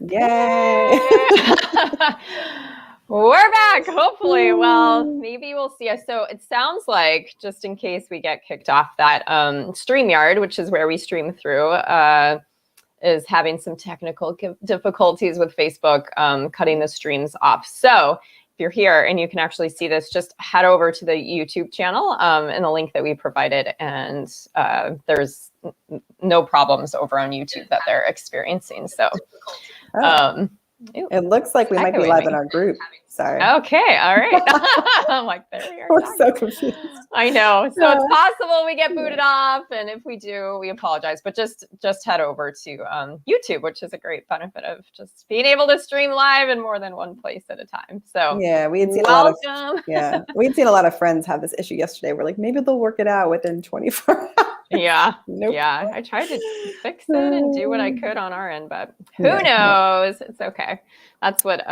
Yay! We're back, hopefully. Well, maybe we'll see us. So it sounds like, just in case we get kicked off, that StreamYard, which is where we stream through, is having some technical difficulties with Facebook cutting the streams off. So if you're here and you can actually see this, just head over to the YouTube channel and the link that we provided. And there's no problems over on YouTube that they're experiencing. So it looks like we might be live in our group. Sorry. Okay. All right. I'm like, there we are. We're so confused. I know. So it's possible we get booted off. And if we do, we apologize. But just head over to YouTube, which is a great benefit of just being able to stream live in more than one place at a time. So yeah, we had seen we had seen a lot of friends have this issue yesterday. We're like, maybe they'll work it out within 24 hours. Yeah. Nope. Yeah. I tried to fix it and do what I could on our end, but who knows? It's okay. That's what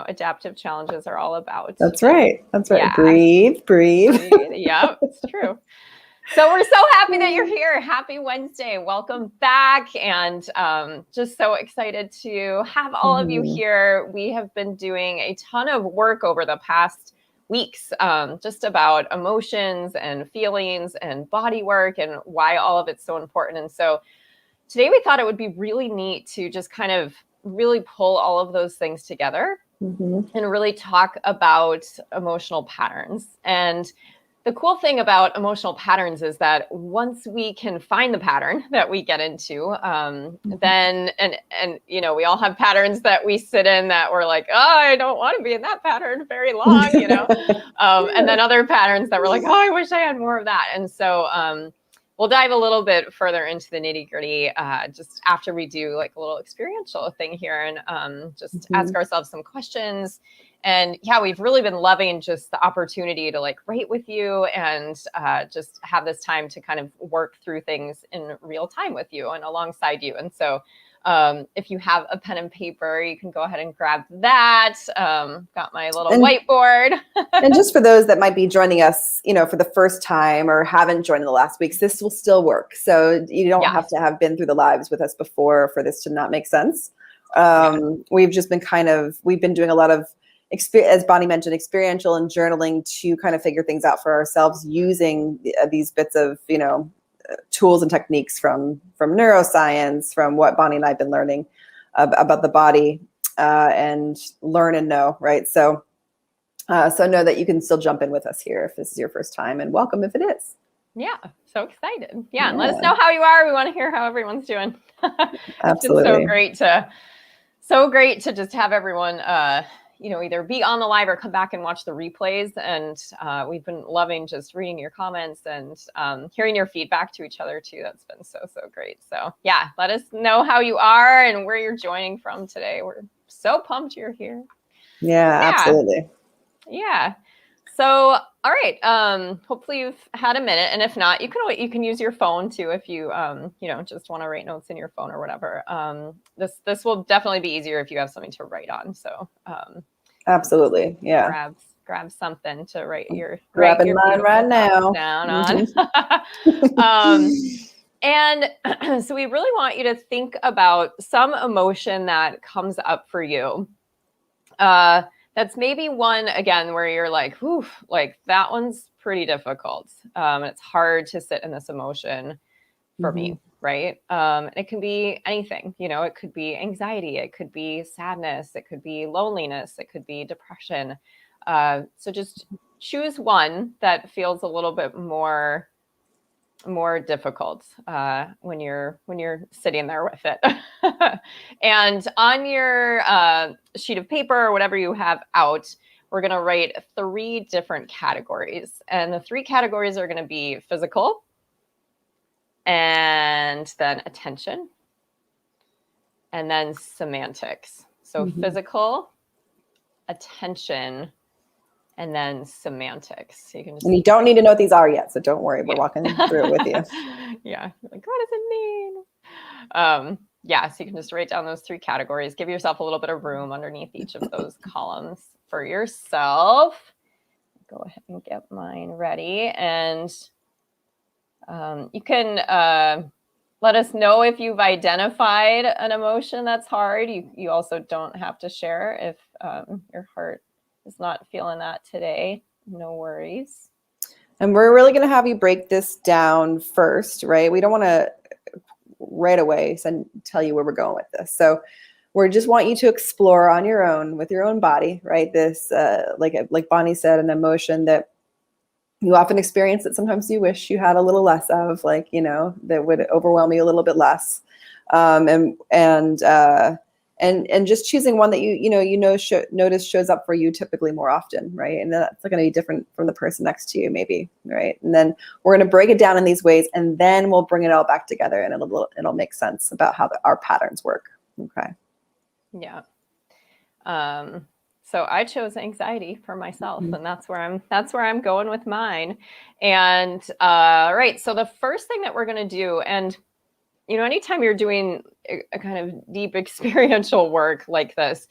adaptive challenges are all about. That's right. Yeah. Breathe. Yeah, it's true. So we're so happy that you're here. Happy Wednesday. Welcome back. And just so excited to have all of you here. We have been doing a ton of work over the past weeks just about emotions and feelings and body work and why all of it's so important. And so today we thought it would be really neat to just kind of really pull all of those things together and really talk about emotional patterns. And the cool thing about emotional patterns is that once we can find the pattern that we get into, then, and we all have patterns that we sit in that we're like, oh, I don't want to be in that pattern very long, and then other patterns that we're like, oh, I wish I had more of that. And so we'll dive a little bit further into the nitty gritty just after we do like a little experiential thing here and just ask ourselves some questions. And yeah, we've really been loving just the opportunity to like write with you and just have this time to kind of work through things in real time with you and alongside you. And so if you have a pen and paper, you can go ahead and grab that. Got my little whiteboard. And just for those that might be joining us, for the first time or haven't joined in the last weeks, this will still work. So you don't have to have been through the lives with us before for this to not make sense. We've just been we've been doing a lot of, as Bonnie mentioned, experiential and journaling to kind of figure things out for ourselves using these bits of, tools and techniques from neuroscience, from what Bonnie and I have been learning about the body and learn and know, right? So know that you can still jump in with us here if this is your first time, and welcome if it is. Yeah, so excited. Yeah, and let us know how you are. We want to hear how everyone's doing. Absolutely. It's been so great to just have everyone either be on the live or come back and watch the replays. And we've been loving just reading your comments and hearing your feedback to each other too. That's been so great. So yeah, let us know how you are and where you're joining from today. We're so pumped you're here. Yeah. Absolutely. Yeah. So, all right. Hopefully you've had a minute, and if not, you can use your phone too if you just want to write notes in your phone or whatever. This will definitely be easier if you have something to write on. So, absolutely, yeah. Grab something to write your grabbing mine right now down on. And so we really want you to think about some emotion that comes up for you. That's maybe one, again, where you're like, whew, like that one's pretty difficult. And it's hard to sit in this emotion for me, right? It can be anything, it could be anxiety, it could be sadness, it could be loneliness, it could be depression. So just choose one that feels a little bit more difficult when you're sitting there with it. And on your sheet of paper or whatever you have out, we're going to write 3 different categories. And the 3 categories are going to be physical, and then attention, and then semantics. So physical, attention, and then semantics. So you don't need to know what these are yet, so don't worry. We're walking through it with you. Yeah. Like, what does it mean? So you can just write down those 3 categories. Give yourself a little bit of room underneath each of those columns for yourself. Go ahead and get mine ready. And you can Let us know if you've identified an emotion that's hard. You also don't have to share if your heart is not feeling that today. No worries. And we're really going to have you break this down first, right? We don't want to right away tell you where we're going with this. So we just want you to explore on your own with your own body, right? This, like Bonnie said, an emotion that you often experience that sometimes you wish you had a little less of, like, that would overwhelm you a little bit less. And just choosing one that notice shows up for you typically more often, right? And that's going to be different from the person next to you, maybe, right? And then we're going to break it down in these ways, and then we'll bring it all back together, and it'll make sense about how our patterns work. Okay. Yeah. So I chose anxiety for myself, and that's where I'm going with mine. And right. So the first thing that we're going to do, and anytime you're doing a kind of deep experiential work like this,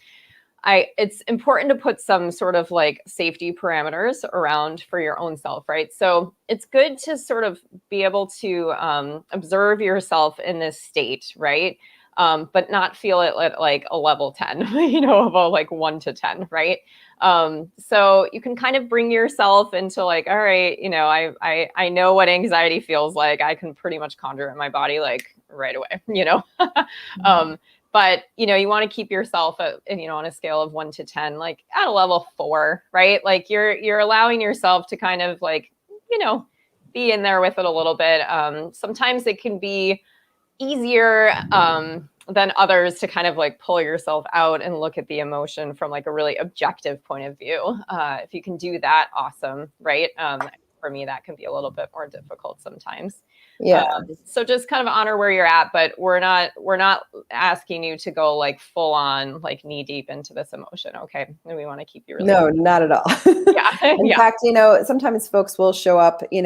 it's important to put some sort of like safety parameters around for your own self, right? So it's good to sort of be able to observe yourself in this state, right? But not feel it at like a level 10, of a like 1 to 10, right? So you can kind of bring yourself into like, all right, I know what anxiety feels like. I can pretty much conjure it in my body like right away, But you want to keep yourself at, on a scale of 1 to 10, like at a level 4, right? Like you're allowing yourself to kind of like, be in there with it a little bit. Sometimes it can be easier than others to kind of like pull yourself out and look at the emotion from like a really objective point of view. If you can do that, awesome, right? For me, that can be a little bit more difficult sometimes. Yeah. So just kind of honor where you're at, but we're not asking you to go like full on like knee deep into this emotion. Okay. And we want to keep you really No, not at all. Yeah. In fact, sometimes folks will show up, in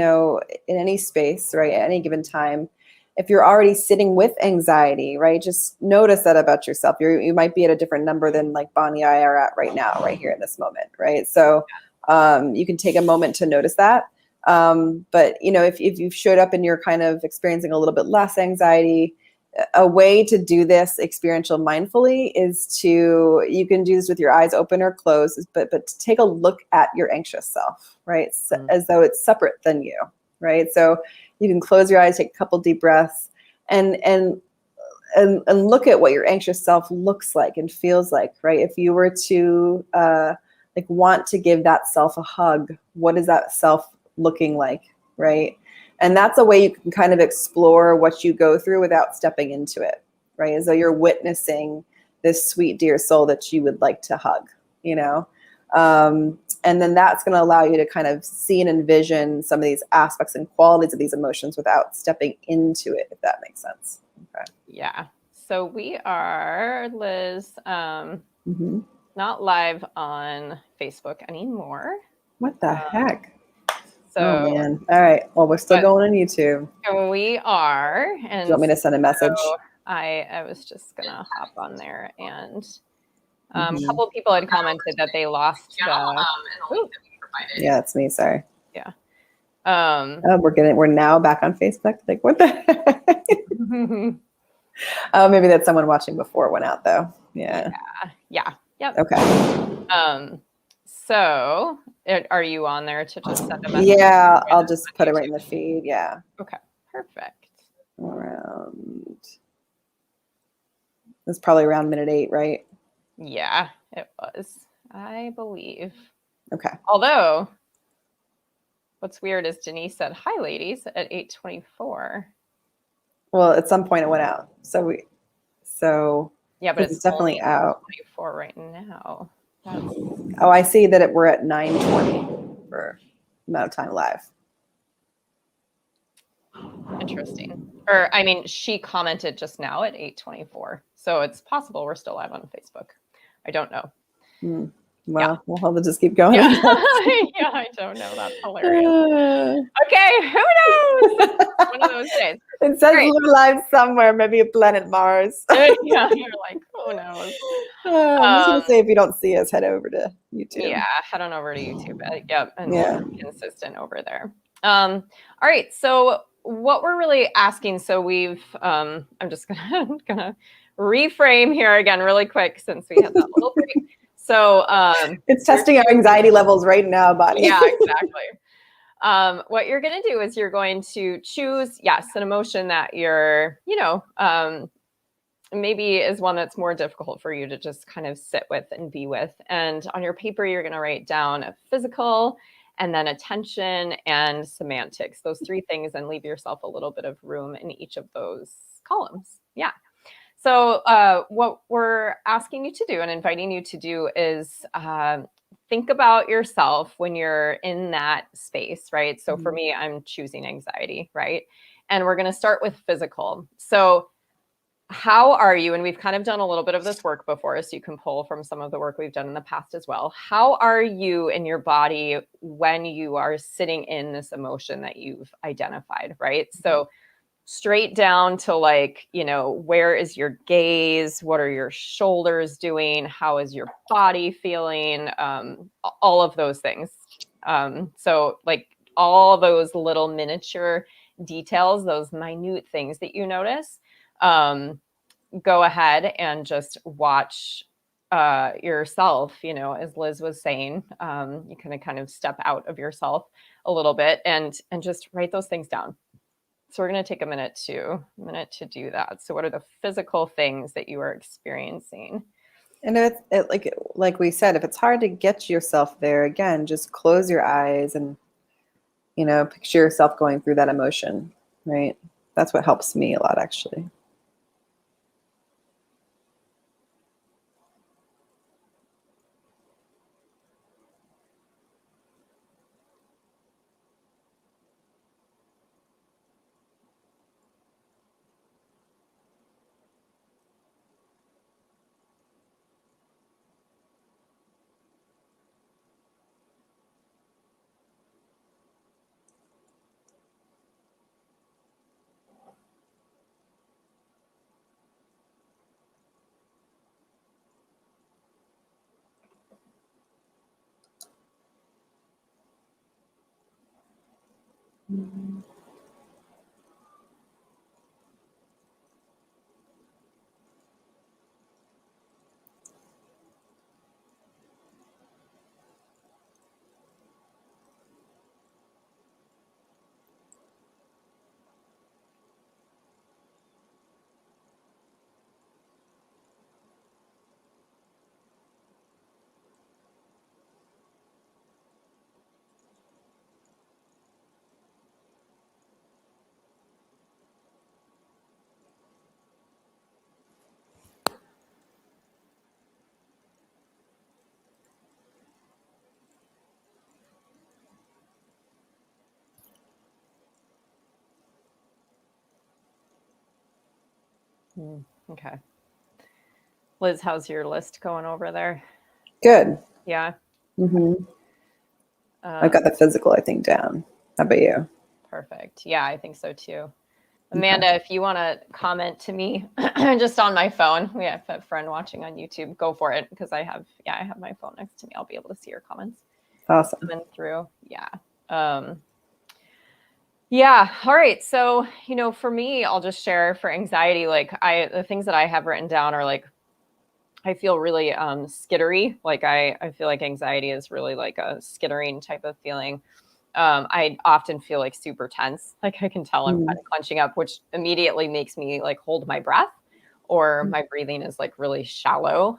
any space, right, at any given time. If you're already sitting with anxiety, right, just notice that about yourself. You might be at a different number than like Bonnie and I are at right now, right here in this moment, right? So you can take a moment to notice that. But if you've showed up and you're kind of experiencing a little bit less anxiety, a way to do this experiential mindfully is you can do this with your eyes open or closed, but to take a look at your anxious self, right? As though it's separate than you, right? So you can close your eyes, take a couple deep breaths, and look at what your anxious self looks like and feels like, right? If you were to want to give that self a hug, what is that self looking like, right? And that's a way you can kind of explore what you go through without stepping into it, right? As though you're witnessing this sweet, dear soul that you would like to hug, and then that's going to allow you to kind of see and envision some of these aspects and qualities of these emotions without stepping into it, if that makes sense. Okay. Yeah. So we are, Liz, not live on Facebook anymore. What the heck? So, oh man. All right. Well, we're still going on YouTube. We are. And do you want me to send a message? So I was just gonna hop on there, and a couple of people had commented that they lost yeah, it's me. Sorry. Yeah. We're now back on Facebook. Like, what the heck? Maybe that's someone watching before it went out, though. Yeah. Yeah. Yep. Okay. So are you on there to just send a message? Yeah, I'll just put it right in the feed. Yeah. Okay. Perfect. It's probably around minute 8, right? Yeah, it was, I believe. Okay. Although, what's weird is Denise said, "Hi, ladies," at 8:24. Well, at some point it went out. So yeah, but it's definitely out. 24 right now. Oh, I see that we're at 9:20 for amount of time live. Interesting. Or, I mean, she commented just now at 8:24. So it's possible we're still live on Facebook. I don't know. Well, we'll have to just keep going. Yeah, yeah, I don't know. That's hilarious. Okay, who knows? One of those days. It says we're live somewhere, maybe a planet Mars. Yeah, you're like, who knows? I'm just going to say, if you don't see us, head over to YouTube. Yeah, head on over to YouTube. Yep, and we'll be consistent over there. All right, so what we're really asking, so we've, I'm just gonna reframe here again really quick since we had that little break. So it's testing our anxiety levels right now, Bonnie. Yeah, exactly. What you're going to do is you're going to choose, yes, an emotion that you're, maybe is one that's more difficult for you to just kind of sit with and be with. And on your paper, you're going to write down a physical, and then attention and semantics, those three things, and leave yourself a little bit of room in each of those columns. Yeah. So what we're asking you to do and inviting you to do is think about yourself when you're in that space, right? So for me, I'm choosing anxiety, right? And we're going to start with physical. So how are you? And we've kind of done a little bit of this work before, so you can pull from some of the work we've done in the past as well. How are you in your body when you are sitting in this emotion that you've identified, right? So straight down to like, where is your gaze? What are your shoulders doing? How is your body feeling? All of those things. So like all those little miniature details, those minute things that you notice, go ahead and just watch yourself, as Liz was saying. You can kind of step out of yourself a little bit and just write those things down. So we're going to take a minute to do that. So what are the physical things that you are experiencing? And like we said, if it's hard to get yourself there, again, just close your eyes and, picture yourself going through that emotion, right? That's what helps me a lot, actually. Mm-hmm. Okay. Liz, how's your list going over there? Good. Yeah. Mm-hmm. I've got the physical, I think, down. How about you? Perfect. Yeah, I think so too. Amanda, if you want to comment to me just on my phone, we have a friend watching on YouTube, go for it, because I have my phone next to me. I'll be able to see your comments. Awesome. Coming through. Yeah. Yeah. All right. So, for me, I'll just share for anxiety, like the things that I have written down are like, I feel really skittery. Like I feel like anxiety is really like a skittering type of feeling. I often feel like super tense. Like I can tell I'm kind of clenching up, which immediately makes me like hold my breath, or my breathing is like really shallow.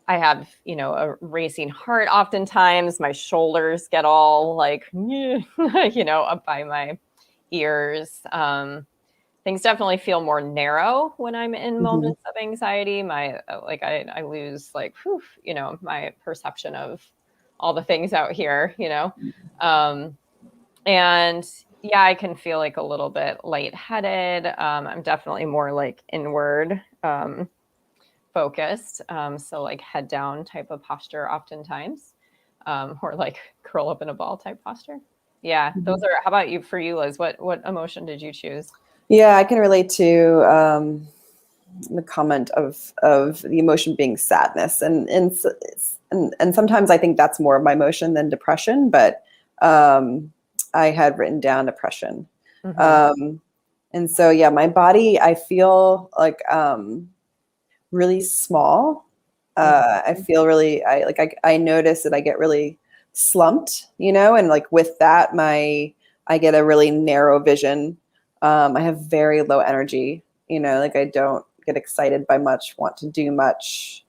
I have, a racing heart. Oftentimes my shoulders get all like, up by my ears. Things definitely feel more narrow when I'm in moments of anxiety. I lose like, my perception of all the things out here, and yeah, I can feel like a little bit lightheaded. I'm definitely more like inward focused. So like head down type of posture oftentimes, or like curl up in a ball type posture. Yeah. Those are, how about you, for you, Liz, what emotion did you choose? Yeah, I can relate to the comment of the emotion being sadness, and sometimes I think that's more of my emotion than depression. But I had written down depression. And so, yeah, my body, I feel like really small. I feel really, I notice that I get really slumped, and like with that, I get a really narrow vision. I have very low energy, like I don't get excited by much, want to do much,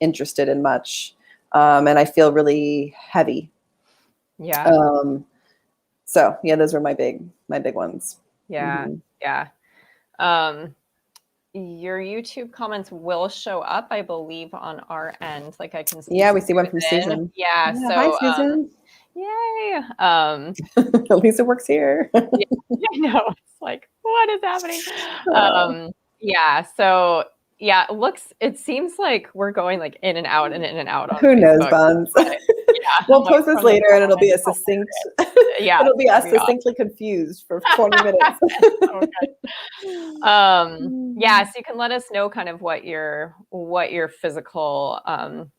interested in much. And I feel really heavy. Yeah. So yeah, those were my big ones. Yeah. Yeah. Your YouTube comments will show up, I believe, on our end. Like I can see. Yeah, we see one from Susan. Yeah. So hi, Susan. Yay. Lisa works here. Yeah, I know. It's like, what is happening? Yeah. So yeah, it seems like we're going like in and out and in and out on Who knows, Facebook. Buns? Yeah, we'll post this later and it'll be a succinct. Yeah. It'll be us succinctly confused for 20 minutes. Yeah, so you can let us know kind of what your physical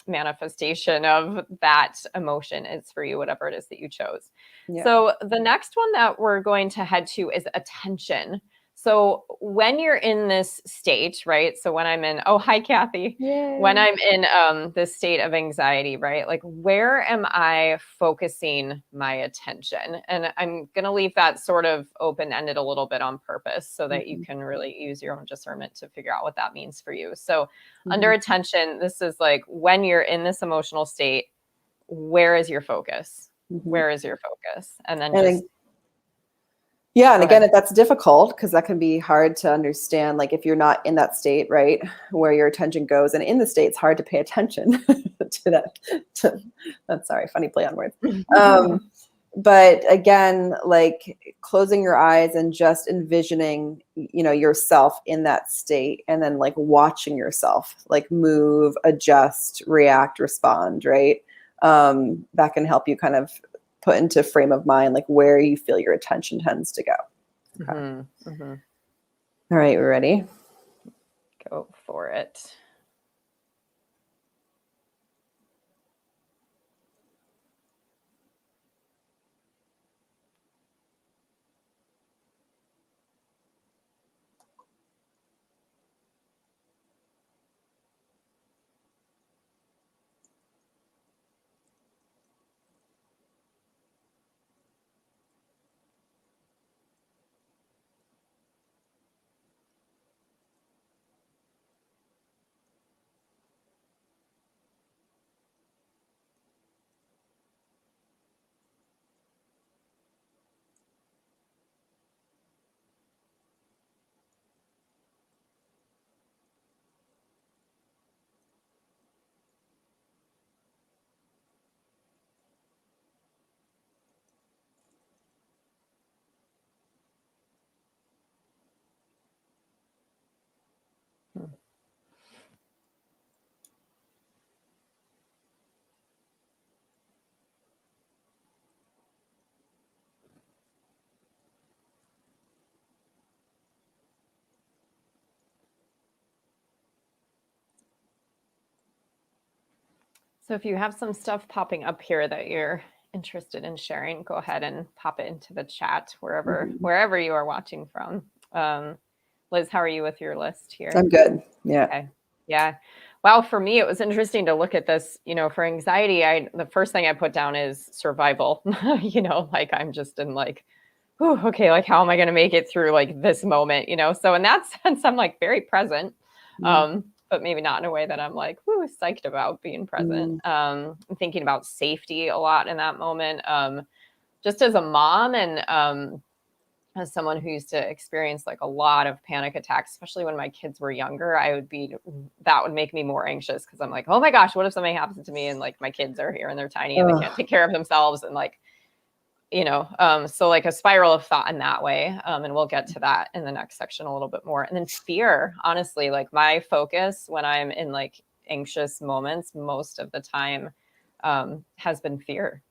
manifestation of that emotion is for you, whatever it is that you chose. Yeah. So the next one that we're going to head to is attention. So when you're in this state, right? So when I'm in, oh, hi, Kathy. Yay. When I'm in this state of anxiety, right? Like, where am I focusing my attention? And I'm going to leave that sort of open-ended a little bit on purpose so that you can really use your own discernment to figure out what that means for you. So under attention, this is like when you're in this emotional state, where is your focus? Where is your focus? And then yeah. And again, that's difficult because that can be hard to understand. Like if you're not in that state, right, where your attention goes, and in the state, it's hard to pay attention to that. That's sorry, funny play on words. But again, like closing your eyes and just envisioning, yourself in that state, and then like watching yourself like move, adjust, react, respond, right? That can help you kind of put into frame of mind, like where you feel your attention tends to go. Okay. All right, we're ready. Go for it. So if you have some stuff popping up here that you're interested in sharing, go ahead and pop it into the chat wherever you are watching from. Liz, how are you with your list here? I'm good. Yeah. Okay. Yeah. Wow. For me, it was interesting to look at this, for anxiety. The first thing I put down is survival, like I'm just in like, oh, okay. Like, how am I going to make it through like this moment, So in that sense, I'm like very present. But maybe not in a way that I'm like, whoo, psyched about being present. I'm thinking about safety a lot in that moment. Just as a mom and as someone who used to experience like a lot of panic attacks, especially when my kids were younger, that would make me more anxious because I'm like, oh my gosh, what if something happens to me and like my kids are here and they're tiny and they can't take care of themselves and like, so like a spiral of thought in that way. And we'll get to that in the next section a little bit more. And then fear, honestly, like my focus when I'm in like anxious moments, most of the time has been fear,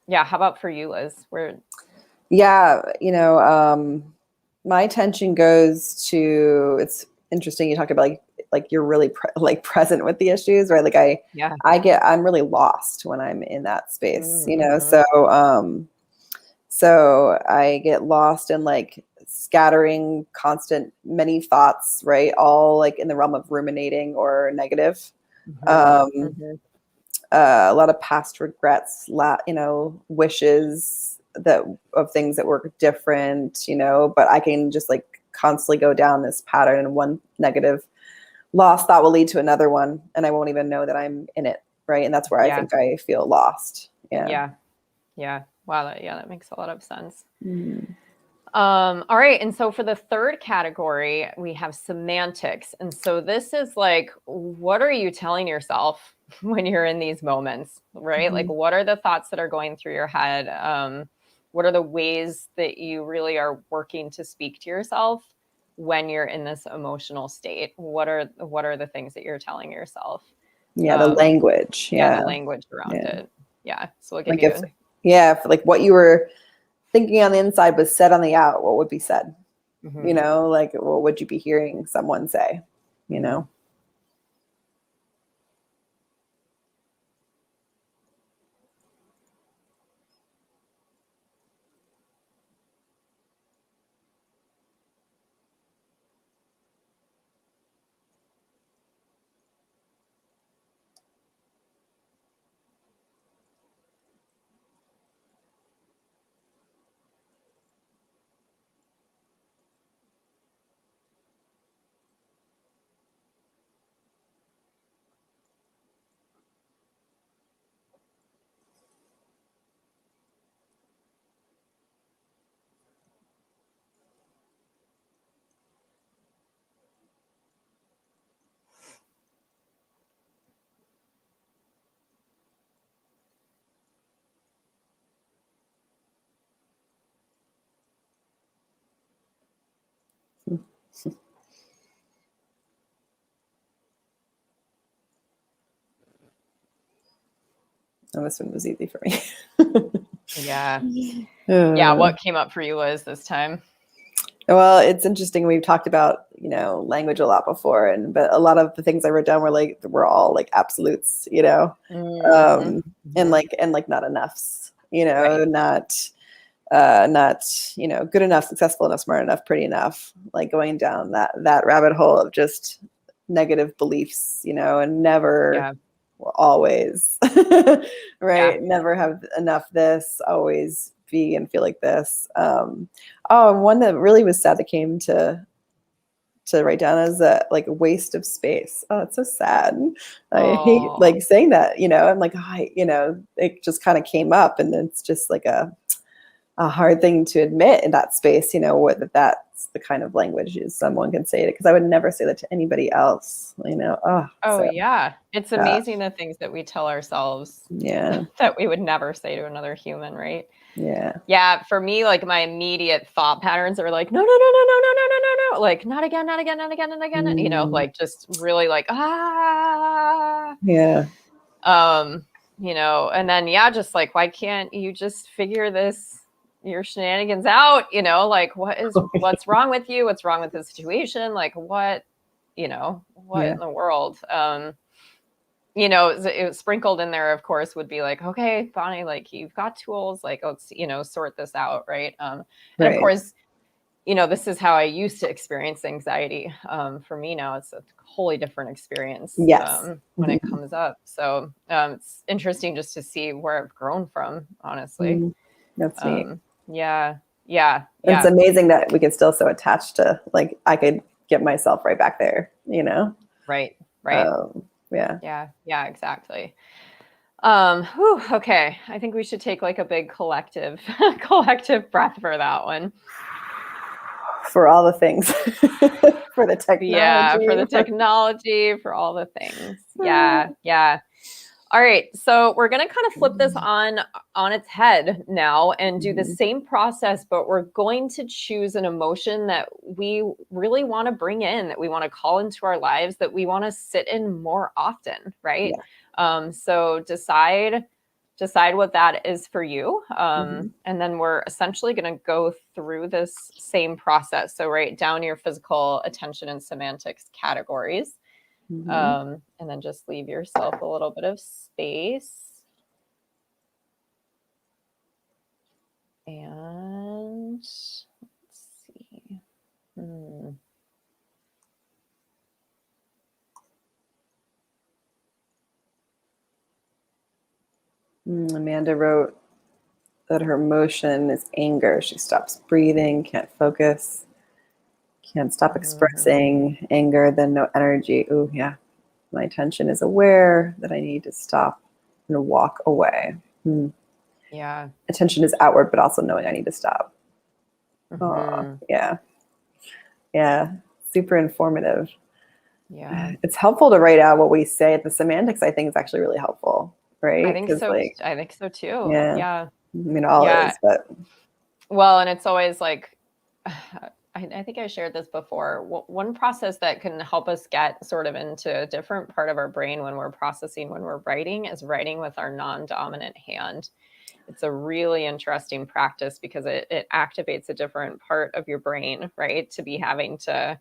Yeah. How about for you, Liz? Yeah. My attention goes to, it's interesting. You talked about like you're really present with the issues, right? Like I'm really lost when I'm in that space, So So I get lost in like scattering constant many thoughts, right? All like in the realm of ruminating or negative. Um, a lot of past regrets, wishes that of things that were different, but I can just like constantly go down this pattern, and one negative lost thought will lead to another one, and I won't even know that I'm in it, right? And that's where I think I feel lost. Yeah. Wow. That makes a lot of sense. All right. And so for the third category, we have semantics. And so this is like, what are you telling yourself when you're in these moments, right? Like, what are the thoughts that are going through your head? What are the ways that you really are working to speak to yourself when you're in this emotional state? What are the things that you're telling yourself? The language. The language around it. Yeah. So we'll give like if like what you were thinking on the inside was said on the out, what would be said? Like what would you be hearing someone say? And this one was easy for me. Yeah. What came up for you, Liz, this time? Well, it's interesting. We've talked about, language a lot before, but a lot of the things I wrote down were all like absolutes, and like not enoughs, right. not good enough, successful enough, smart enough, pretty enough, like going down that rabbit hole of just negative beliefs, and never always right. Never have enough this, always be and feel like this. One that really was sad that came to write down is like a waste of space. Oh, it's so sad. I hate like saying that, I'm like, it just kind of came up, and it's just like a hard thing to admit in that space, that's the kind of language someone can say it, because I would never say that to anybody else, It's amazing the things that we tell ourselves that we would never say to another human, right? For me, like my immediate thought patterns are like, no, like not again, like just really like and then just like, why can't you just figure your shenanigans out, like what's wrong with you, what's wrong with the situation, like what in the world. It was sprinkled in there, of course, would be like, okay, Bonnie, like you've got tools, like let's sort this out, right? And of course, this is how I used to experience anxiety. For me now, it's a wholly different experience when it comes up. So it's interesting just to see where I've grown from, honestly. That's neat. Yeah. It's amazing that we can still so attached to, like, I could get myself right back there, Right. Yeah, exactly. Okay. I think we should take like a big collective breath for that one. For all the things. For the technology. Yeah, for the technology, for all the things. Yeah. All right. So we're going to kind of flip this on its head now and do the same process, but we're going to choose an emotion that we really want to bring in, that we want to call into our lives, that we want to sit in more often, right? So decide what that is for you. And then we're essentially going to go through this same process. So write down your physical, attention, and semantics categories. And then just leave yourself a little bit of space. And let's see. Amanda wrote that her emotion is anger. She stops breathing, can't focus, can't stop expressing anger, then no energy. Ooh, yeah. My attention is aware that I need to stop and walk away. Yeah. Attention is outward, but also knowing I need to stop. Yeah. Yeah. Super informative. Yeah. It's helpful to write out what we say. The semantics, I think, is actually really helpful, right? I think so. I think so too. Yeah. I mean, all it is, but. Well, and it's always like, I think I shared this before. One process that can help us get sort of into a different part of our brain when we're processing, when we're writing, is writing with our non-dominant hand. It's a really interesting practice because it activates a different part of your brain, right? To be having to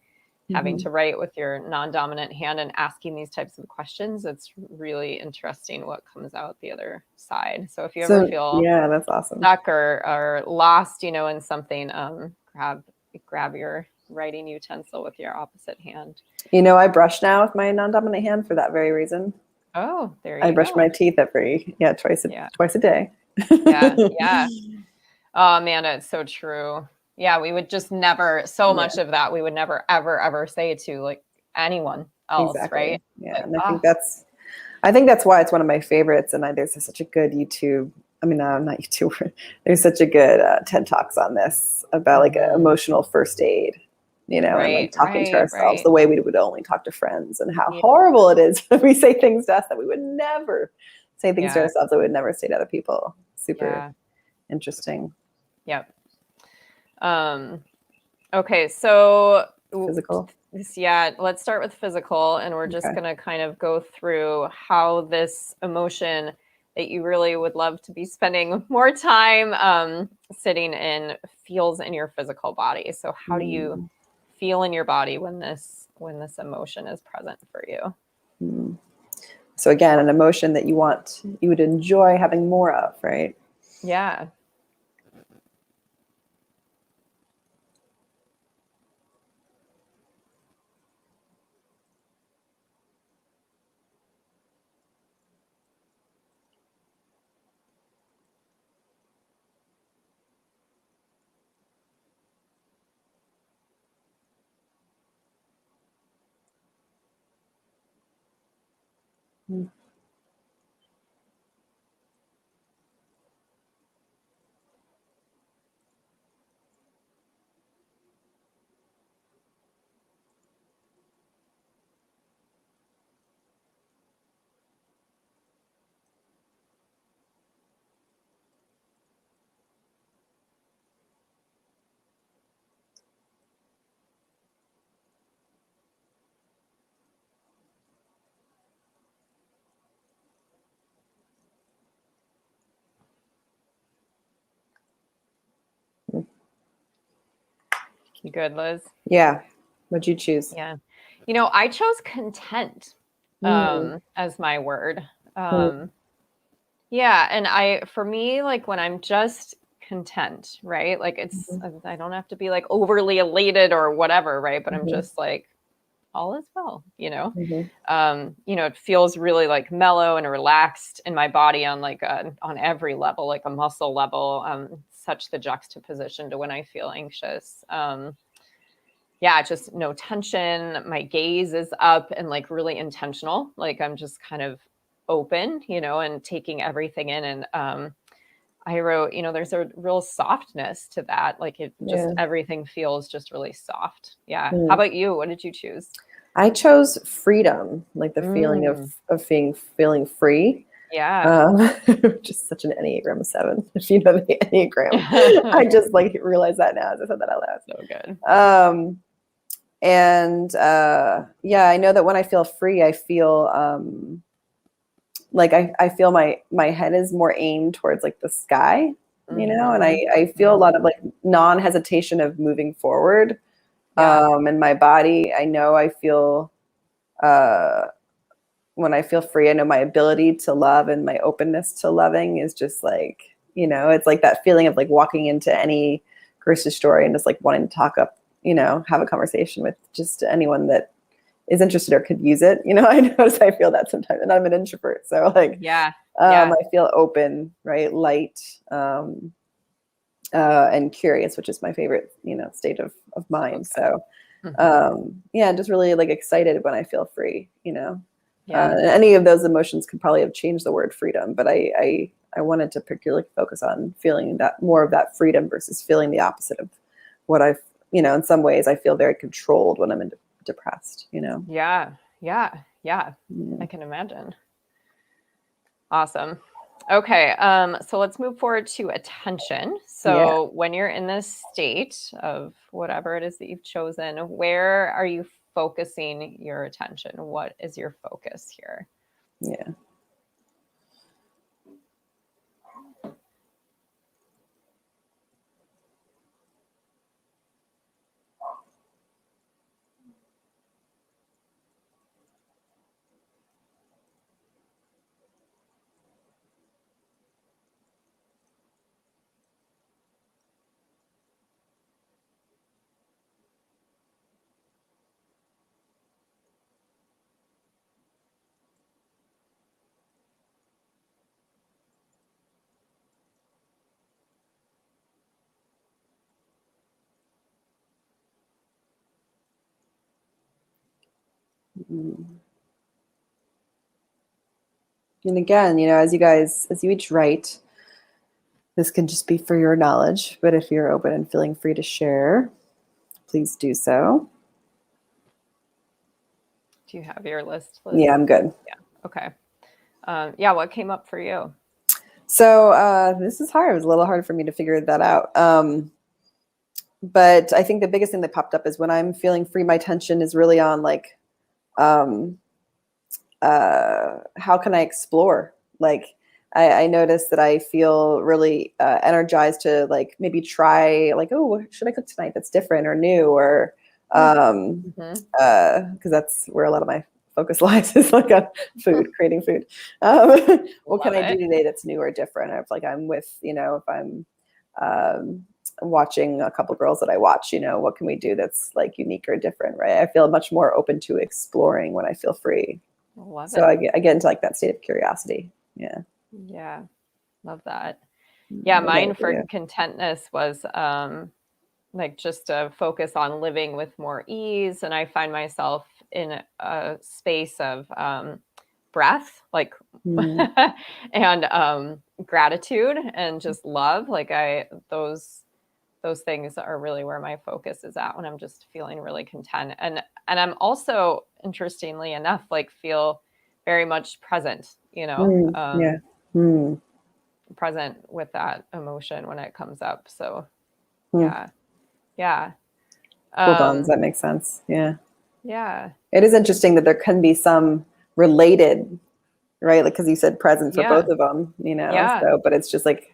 write with your non-dominant hand and asking these types of questions. It's really interesting what comes out the other side. So if you ever feel that's awesome, stuck or lost, in something, grab your writing utensil with your opposite hand. I brush now with my non-dominant hand for that very reason. Oh, there you go. I brush my teeth twice a day. Yeah. Oh, Amanda, it's so true. Yeah, we would just never, much of that we would never, ever say to like anyone else, right? Yeah, and I think that's why it's one of my favorites. And there's such a good YouTube. I mean, I'm not YouTuber. There's such a good TED Talks on this about like emotional first aid, and like talking to ourselves the way we would only talk to friends, and how horrible it is when we say things to us that we would never say things to ourselves that we would never say to other people. Super interesting. Yep. Okay, so physical. Let's start with physical, and we're just going to kind of go through how this emotion that you really would love to be spending more time sitting in feels in your physical body. So how do you feel in your body when this emotion is present for you? So again, an emotion that you would enjoy having more of, right? Yeah. You good, Liz? Yeah. What'd you choose? Yeah. I chose content as my word. Yeah. And for me, like when I'm just content, right? Like I don't have to be like overly elated or whatever, right? But I'm just like, all is well, it feels really like mellow and relaxed in my body on like on every level, like a muscle level, such the juxtaposition to when I feel anxious. Just no tension. My gaze is up and like really intentional. Like I'm just kind of open, and taking everything in. And I wrote, there's a real softness to that. Like everything feels just really soft. Yeah. How about you? What did you choose? I chose freedom, like the feeling of feeling free. Yeah. Just such an Enneagram 7. If you know the Enneagram, I just like realized that now as I said that out loud. So good. I know that when I feel free, I feel like I feel my head is more aimed towards like the sky, and I feel a lot of like non-hesitation of moving forward. In my body, I know I feel when I feel free, I know my ability to love and my openness to loving is just like, it's like that feeling of like walking into any grocery store and just like wanting to talk up, have a conversation with just anyone that is interested or could use it. I notice I feel that sometimes, and I'm an introvert. So like, I feel open, right? Light, and curious, which is my favorite, state of mind. So, just really like excited when I feel free, any of those emotions could probably have changed the word freedom, but I wanted to particularly focus on feeling that more of that freedom versus feeling the opposite of what I've, in some ways I feel very controlled when I'm depressed, Yeah. I can imagine. Awesome. Okay. So let's move forward to attention. So when you're in this state of whatever it is that you've chosen, where are you focusing your attention? What is your focus here? Yeah. And again, as you each write, this can just be for your knowledge, but if you're open and feeling free to share, please do so. Do you have your list? Yeah, I'm good. Yeah. Okay. What came up for you? So this is hard. It was a little hard for me to figure that out. But I think the biggest thing that popped up is when I'm feeling free, my attention is really on like, how can I explore? Like, I noticed that I feel really energized to like maybe try like, oh, what should I cook tonight that's different or new, or because that's where a lot of my focus lies, is like on food, creating food. What can I do today that's new or different? If like I'm with, if I'm watching a couple girls that I watch, what can we do that's like unique or different, right? I feel much more open to exploring when I feel free. I get into like that state of curiosity. Yeah, love that. Mine for contentness was like just a focus on living with more ease, and I find myself in a space of breath, like and gratitude and just love. Like those things are really where my focus is at when I'm just feeling really content. And I'm also, interestingly enough, like feel very much present, present with that emotion when it comes up. So yeah. Hold on, does that make sense? Yeah. It is That's interesting that there can be some related, right? Like, because you said present for both of them, so, but it's just like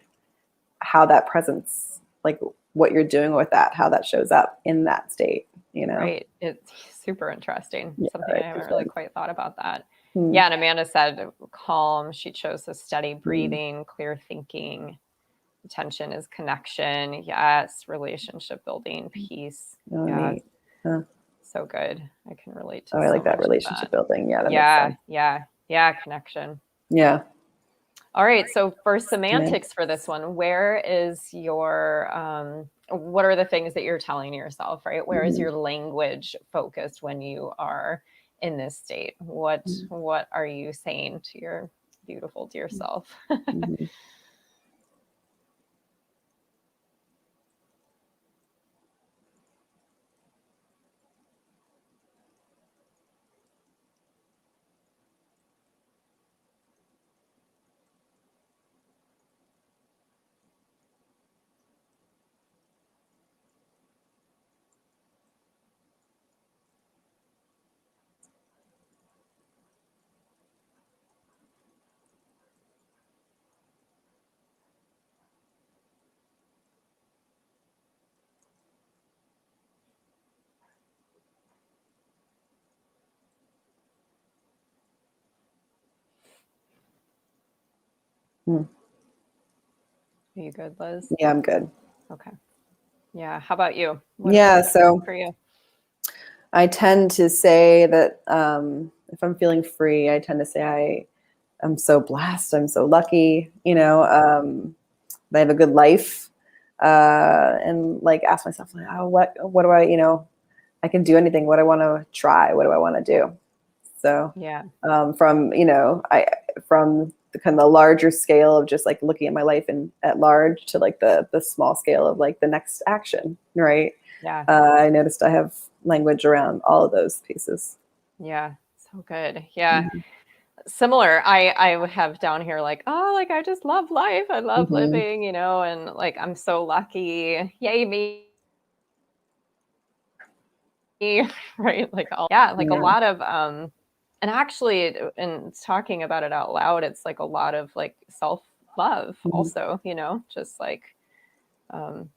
how that presence, like what you're doing with that, how that shows up in that state, Right. It's super interesting. Something I haven't really quite thought about that. Yeah. And Amanda said calm. She chose the steady breathing, clear thinking. Attention is connection. Yes. Relationship building, peace. Neat. So good. I can relate to I like that relationship building. Yeah. That makes sense. Yeah. Connection. Yeah. All right. So for semantics for this one, where is your, what are the things that you're telling yourself, right? Where is your language focused when you are in this state? What are you saying to your beautiful dear self? Are you good, Liz? Yeah, I'm good. Okay. Yeah. How about you? So for you? I tend to say that if I'm feeling free, I tend to say I'm so blessed. I'm so lucky, that I have a good life. And like ask myself, like, oh, what do I, I can do anything. What do I want to try? What do I want to do? So Yeah. From the kind of the larger scale of just like looking at my life and at large to like the small scale of like the next action, right? Yeah. I noticed I have language around all of those pieces. Yeah. So good. Yeah. Similar. I have down here like, oh, like I just love life. I love Mm-hmm. living, and like I'm so lucky. Yay me. Right. Like like a Yeah. lot of and actually in talking about it out loud, it's like a lot of like self-love Mm-hmm. also, just like um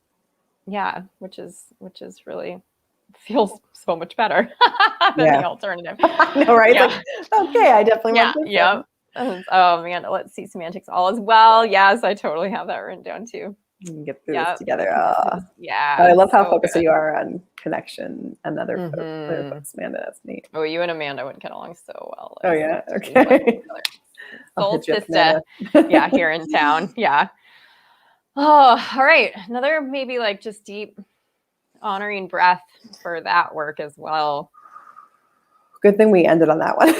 yeah, which is really feels so much better than the Yeah. alternative. I know, right? It's Yeah. like, okay, I definitely Yeah. want this Yeah. then. Oh man, let's see semantics all as well. Yes, I totally have that written down too. We can get through this Yeah, together. we can get through this. I Yeah, love how so focused good. you are on connection and other Hmm. folks. Amanda, that's neat. Oh, you and Amanda would get along so well Oh as yeah, two like okay. I'll soul hit you up, sister. Amanda. Yeah, here in town. Yeah. Oh, all right. Another maybe like just deep honoring breath for that work as well. Good thing we ended on that one.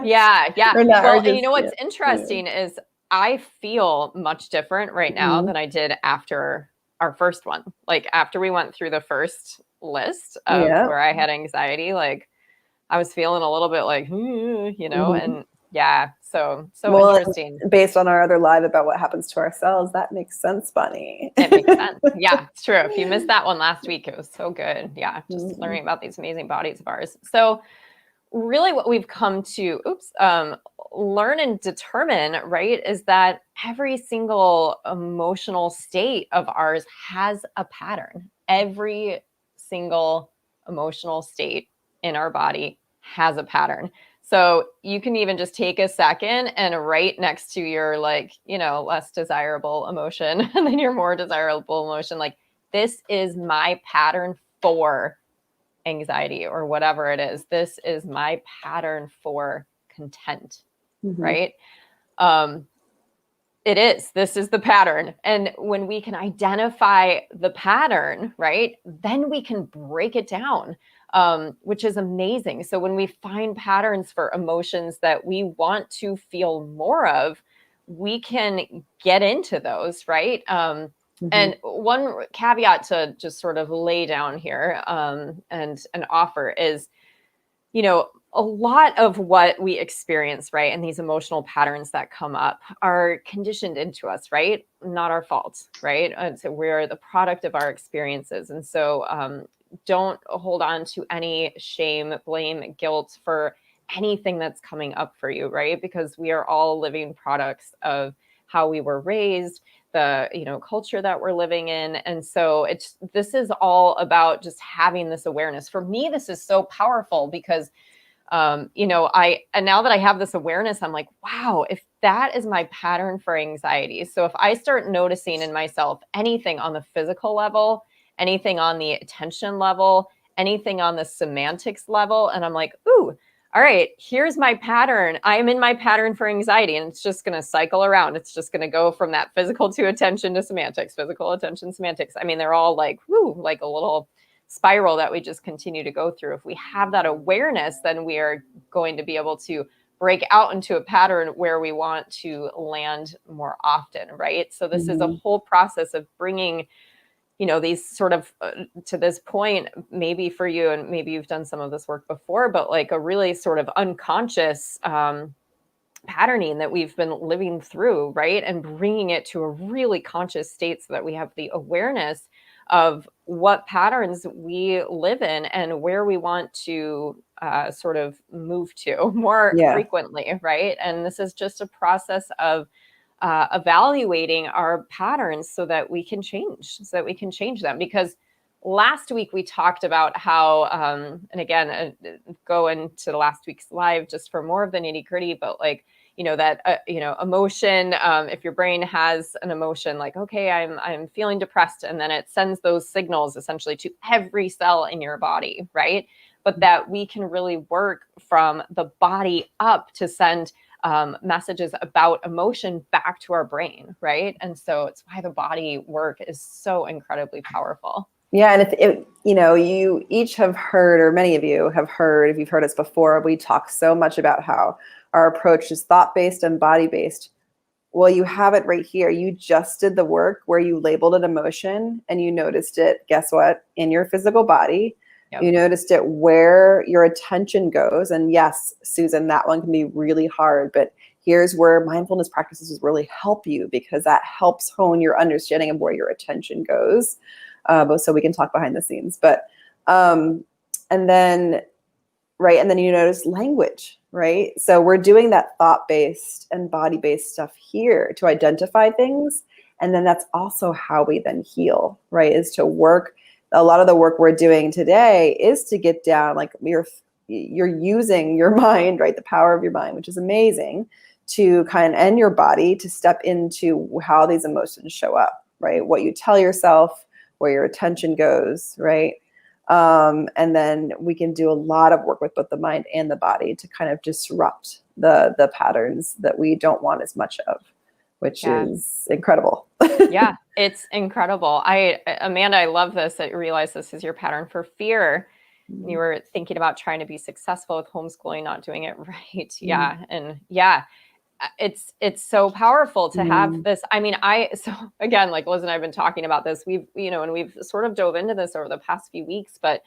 Yeah, yeah. Or not, or Well, and you just know yeah. what's interesting is I feel much different right now Mhm. than I did after our first one. Like after we went through the first list of Yeah. where I had anxiety, like I was feeling a little bit like, Mhm. and yeah, so Well, interesting. and based on our other live about what happens to ourselves, that makes sense, Bunny. It makes sense. Yeah, it's true. If you missed that one last week, it was so good. Yeah, just Mhm. learning about these amazing bodies of ours. So really what we've come to learn and determine, right, is that every single emotional state of ours has a pattern. Every single emotional state in our body has a pattern. So you can even just take a second and write next to your like, less desirable emotion and then your more desirable emotion, like this is my pattern for anxiety or whatever it is. This is my pattern for content, Mhm. right? Um, it is. This is the pattern. And when we can identify the pattern, right, then we can break it down, which is amazing. So when we find patterns for emotions that we want to feel more of, we can get into those, right? Mhm. And one caveat to just sort of lay down here and offer is, a lot of what we experience, right, and these emotional patterns that come up are conditioned into us, right? Not our fault, right? And so we're the product of our experiences. And so don't hold on to any shame, blame, guilt for anything that's coming up for you, right? Because we are all living products of how we were raised, the culture that we're living in. And so this is all about just having this awareness. For me, this is so powerful because and now that I have this awareness, I'm like, wow, if that is my pattern for anxiety. So if I start noticing in myself anything on the physical level, anything on the attention level, anything on the semantics level, and I'm like, ooh, all right, here's my pattern. I'm in my pattern for anxiety, and it's just going to cycle around. It's just going to go from that physical to attention to semantics, physical attention, semantics. I mean, they're all like, whoo, like a little spiral that we just continue to go through. If we have that awareness, then we are going to be able to break out into a pattern where we want to land more often, right? So this is a Mhm. whole process of bringing these sort of to this point, maybe for you, and maybe you've done some of this work before, but like a really sort of unconscious patterning that we've been living through, right? And bringing it to a really conscious state so that we have the awareness of what patterns we live in and where we want to sort of move to more Yeah. frequently, right? And this is just a process of evaluating our patterns so that we can change them. Because last week we talked about how, and again, go into last week's live just for more of the nitty gritty, but like, that, emotion, if your brain has an emotion like, okay, I'm feeling depressed, and then it sends those signals essentially to every cell in your body, right? But that we can really work from the body up to send messages about emotion back to our brain, right? And so it's why the body work is so incredibly powerful. Yeah, and you each have heard, or many of you have heard, if you've heard us before, we talk so much about how our approach is thought-based and body-based. Well, you have it right here. You just did the work where you labeled an emotion and you noticed it, guess what, in your physical body. Yep. You noticed it where your attention goes. And yes, Susan, that one can be really hard, but here's where mindfulness practices really help you, because that helps hone your understanding of where your attention goes. So we can talk behind the scenes, and then you notice language, right? So we're doing that thought-based and body-based stuff here to identify things. And then that's also how we then heal, right? Is to work. A lot of the work we're doing today is to get down, like you're using your mind, right? The power of your mind, which is amazing, to and your body to step into how these emotions show up, right? What you tell yourself, where your attention goes, right? And then we can do a lot of work with both the mind and the body to kind of disrupt the patterns that we don't want as much of, which is incredible. Yeah, it's incredible. Amanda, I love this. I realize this is your pattern for fear. Mm-hmm. You were thinking about trying to be successful with homeschooling, not doing it right. Mm-hmm. Yeah. And it's so powerful to have this. I mean, so again, like Liz and I have been talking about this, we've sort of dove into this over the past few weeks, but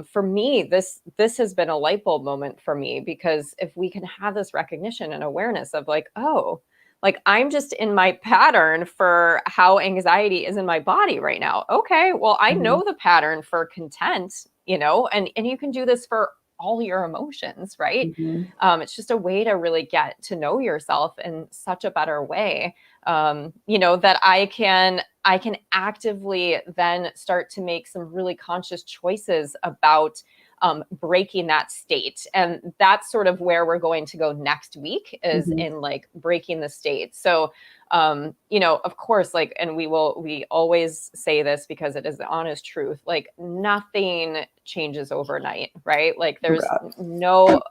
for me, this has been a light bulb moment for me, because if we can have this recognition and awareness of like, oh, like I'm just in my pattern for how anxiety is in my body right now. Okay, well, I know the pattern for content, and you can do this for all your emotions, right? Mm-hmm. It's just a way to really get to know yourself in such a better way, that I can actively then start to make some really conscious choices about breaking that state. And that's sort of where we're going to go next week, is in like breaking the state. So, of course, like, and we always say this because it is the honest truth, like nothing changes overnight, right? Like there's no,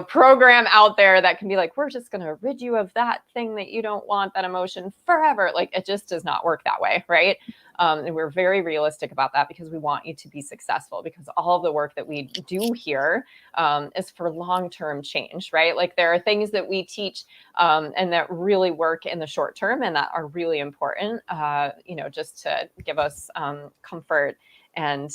program out there that can be like, we're just going to rid you of that thing that you don't want, that emotion forever. Like it just does not work that way. Right. And we're very realistic about that, because we want you to be successful, because all of the work that we do here is for long-term change, right? Like there are things that we teach and that really work in the short term and that are really important, just to give us comfort and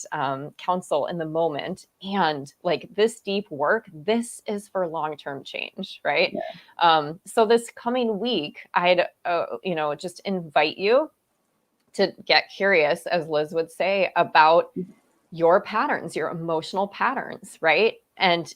counsel in the moment. And like this deep work, this is for long-term change, right? Yeah. So this coming week, I'd, just invite you to get curious, as Liz would say, about your patterns, your emotional patterns, right? And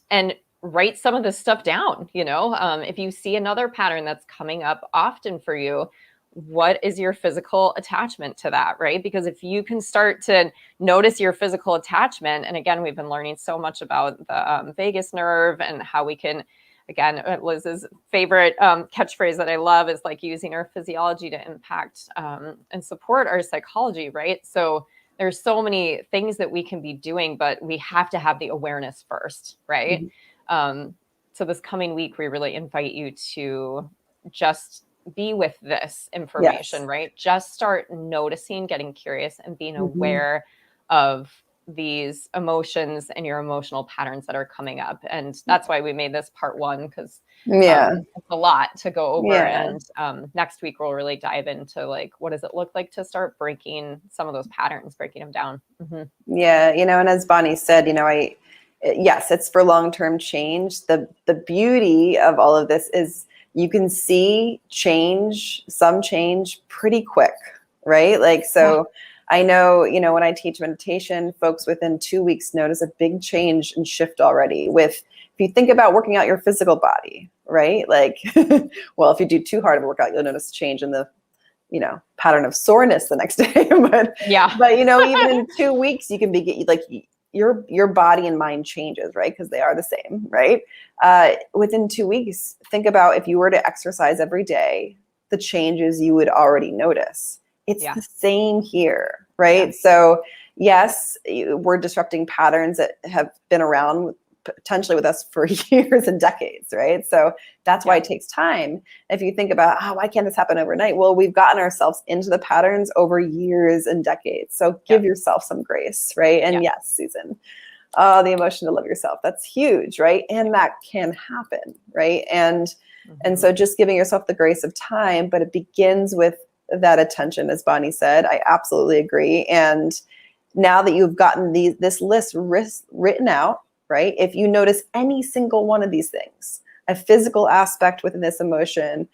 write some of this stuff down. If you see another pattern that's coming up often for you, what is your physical attachment to that, right? Because if you can start to notice your physical attachment, and again, we've been learning so much about the vagus nerve and how we can, again, Liz's favorite catchphrase that I love is like using our physiology to impact and support our psychology, right? So there's so many things that we can be doing, but we have to have the awareness first, right? So this coming week, we really invite you to just be with this information, right? Just start noticing, getting curious, and being aware of these emotions and your emotional patterns that are coming up. And that's why we made this part 1, because it's a lot to go over. And next week we'll really dive into like, what does it look like to start breaking some of those patterns, breaking them down. Yeah. And as Bonnie said, yes, it's for long-term change. The beauty of all of this is you can see some change pretty quick, right? Like, so I know, when I teach meditation, folks within 2 weeks notice a big change and shift already. If you think about working out your physical body, right? Like, well, if you do too hard of a workout, you'll notice a change in the, pattern of soreness the next day. but even in 2 weeks, you can be like, your body and mind changes, right? Because they are the same, right? Within 2 weeks, think about if you were to exercise every day, the changes you would already notice. It's the same here, right? So yes, we're disrupting patterns that have been around potentially with us for years and decades, right? So that's why it takes time. If you think about, why can't this happen overnight? Well, we've gotten ourselves into the patterns over years and decades. So give yourself some grace, right? And yes, Susan, the emotion to love yourself, that's huge, right? And that can happen, right? And so just giving yourself the grace of time, but it begins with that attention, as Bonnie said. I absolutely agree. And now that you've gotten this list written out, right? If you notice any single one of these things, a physical aspect within this emotion,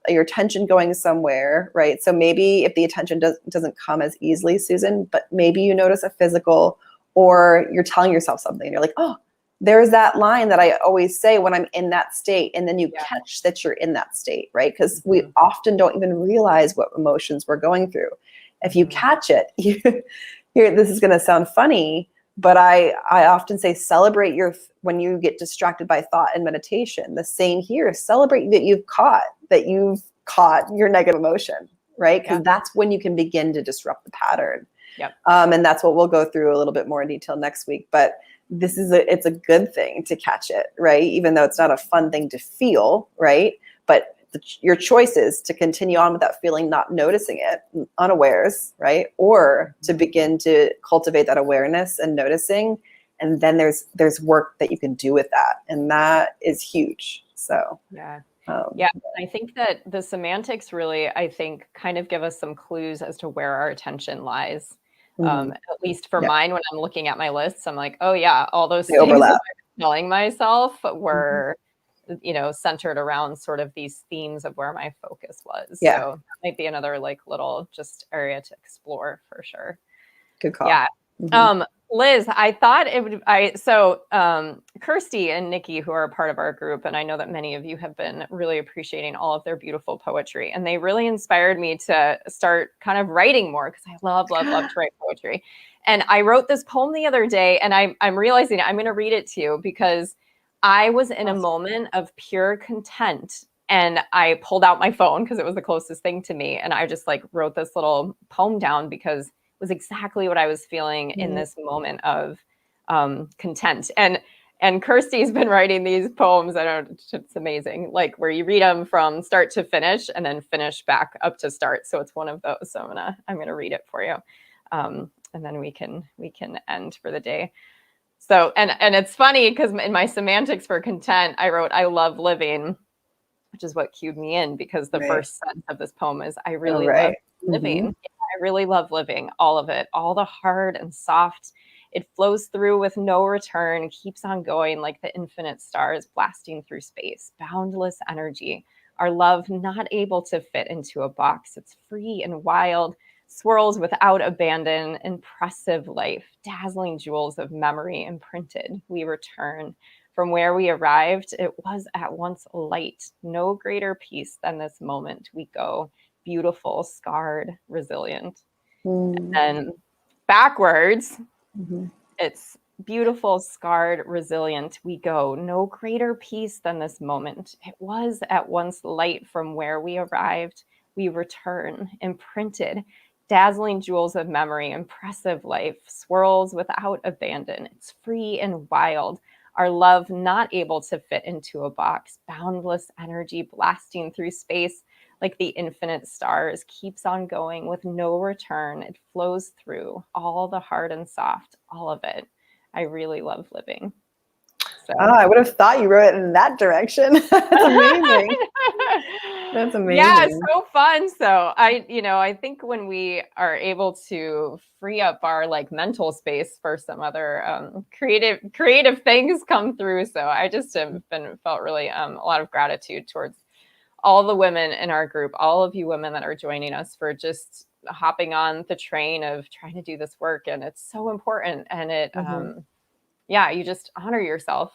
your attention going somewhere, right? So maybe if the attention doesn't come as easily, Susan, but maybe you notice a physical, or you're telling yourself something. You're like, oh, there's that line that I always say when I'm in that state. And then you catch that you're in that state, right? Because we often don't even realize what emotions we're going through. If you catch it, this is going to sound funny, but I often say celebrate when you get distracted by thought and meditation. The same here, celebrate that you've caught your negative emotion, right? Because that's when you can begin to disrupt the pattern. Yep. And that's what we'll go through a little bit more in detail next week. But it's a good thing to catch it, right? Even though it's not a fun thing to feel, right? But your choice is to continue on with that feeling, not noticing it, unawares, right? Or to begin to cultivate that awareness and noticing. And then there's work that you can do with that. And that is huge. So, I think that the semantics really, I think, kind of give us some clues as to where our attention lies. At least for mine, when I'm looking at my lists, I'm like, oh yeah, all those things that I'm telling myself were, centered around sort of these themes of where my focus was. So that might be another little just area to explore for sure. Good call. Yeah. Liz, I thought it would, Kirsty and Nikki, who are a part of our group, and I know that many of you have been really appreciating all of their beautiful poetry, and they really inspired me to start kind of writing more, because I love to write poetry. And I wrote this poem the other day, and I'm realizing I'm going to read it to you, because I was in a moment of pure content, and I pulled out my phone because it was the closest thing to me, and I just wrote this little poem down, because was exactly what I was feeling in this moment of content. And Kirsty's been writing these poems. It's amazing. Where you read them from start to finish and then finish back up to start. So it's one of those. So I'm gonna read it for you, and then we can end for the day. So and it's funny, because in my semantics for content, I wrote "I love living," which is what cued me in, because the first sentence of this poem is "I really love living." I really love living, all of it, all the hard and soft. It flows through with no return, keeps on going like the infinite stars blasting through space. Boundless energy, our love not able to fit into a box. It's free and wild, swirls without abandon, impressive life, dazzling jewels of memory imprinted. We return from where we arrived. It was at once light, no greater peace than this moment we go. Beautiful, scarred, resilient. And then backwards, it's beautiful, scarred, resilient. We go. No greater peace than this moment. It was at once light from where we arrived. We return, imprinted, dazzling jewels of memory, impressive life, swirls without abandon. It's free and wild. Our love not able to fit into a box. Boundless energy blasting through space like the infinite stars, keeps on going with no return. It flows through all the hard and soft, all of it. I really love living. So. I would have thought you wrote it in that direction. That's amazing. That's amazing. Yeah, it's so fun. So I think when we are able to free up our mental space for some other creative things come through. So I just have felt really a lot of gratitude towards all the women in our group, all of you women that are joining us, for just hopping on the train of trying to do this work. And it's so important. And it, you just honor yourself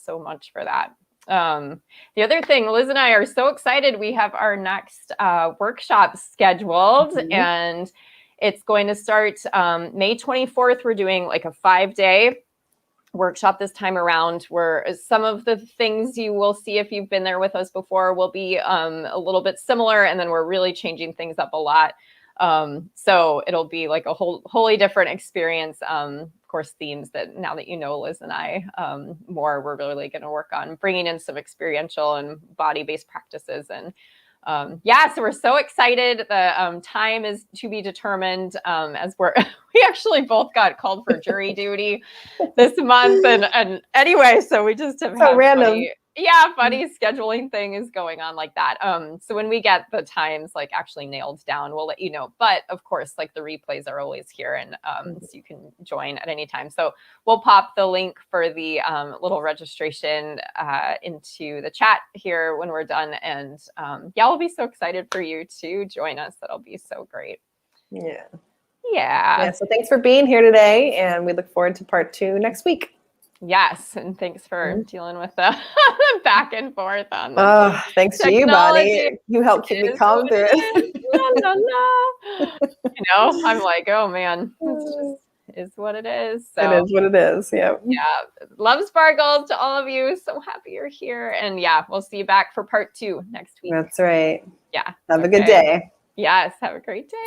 so much for that. The other thing, Liz and I are so excited. We have our next workshop scheduled, and It's going to start May 24th. We're doing like a 5-day workshop this time around, where some of the things you will see if you've been there with us before will be a little bit similar, and then we're really changing things up a lot. So it'll be like a wholly different experience. Of course, themes that now that you know Liz and I more, we're really going to work on bringing in some experiential and body-based practices. And so we're so excited. The time is to be determined, as we actually both got called for jury duty this month. And anyway, so we just have so random. Funny scheduling thing is going on like that. So when we get the times like actually nailed down, we'll let you know. But of course, like the replays are always here, and so you can join at any time. So we'll pop the link for the little registration into the chat here when we're done. And we'll be so excited for you to join us. That'll be so great. Yeah. So thanks for being here today, and we look forward to part 2 next week. Yes, and thanks for dealing with the back and forth on the thanks to you, Bonnie. You helped keep me calm through it. You know, I'm like, oh man, it's just is what it is. So it is what it is. Yeah. Love sparkles to all of you. So happy you're here, and we'll see you back for part 2 next week. That's right. Yeah. Have a good day. Yes. Have a great day.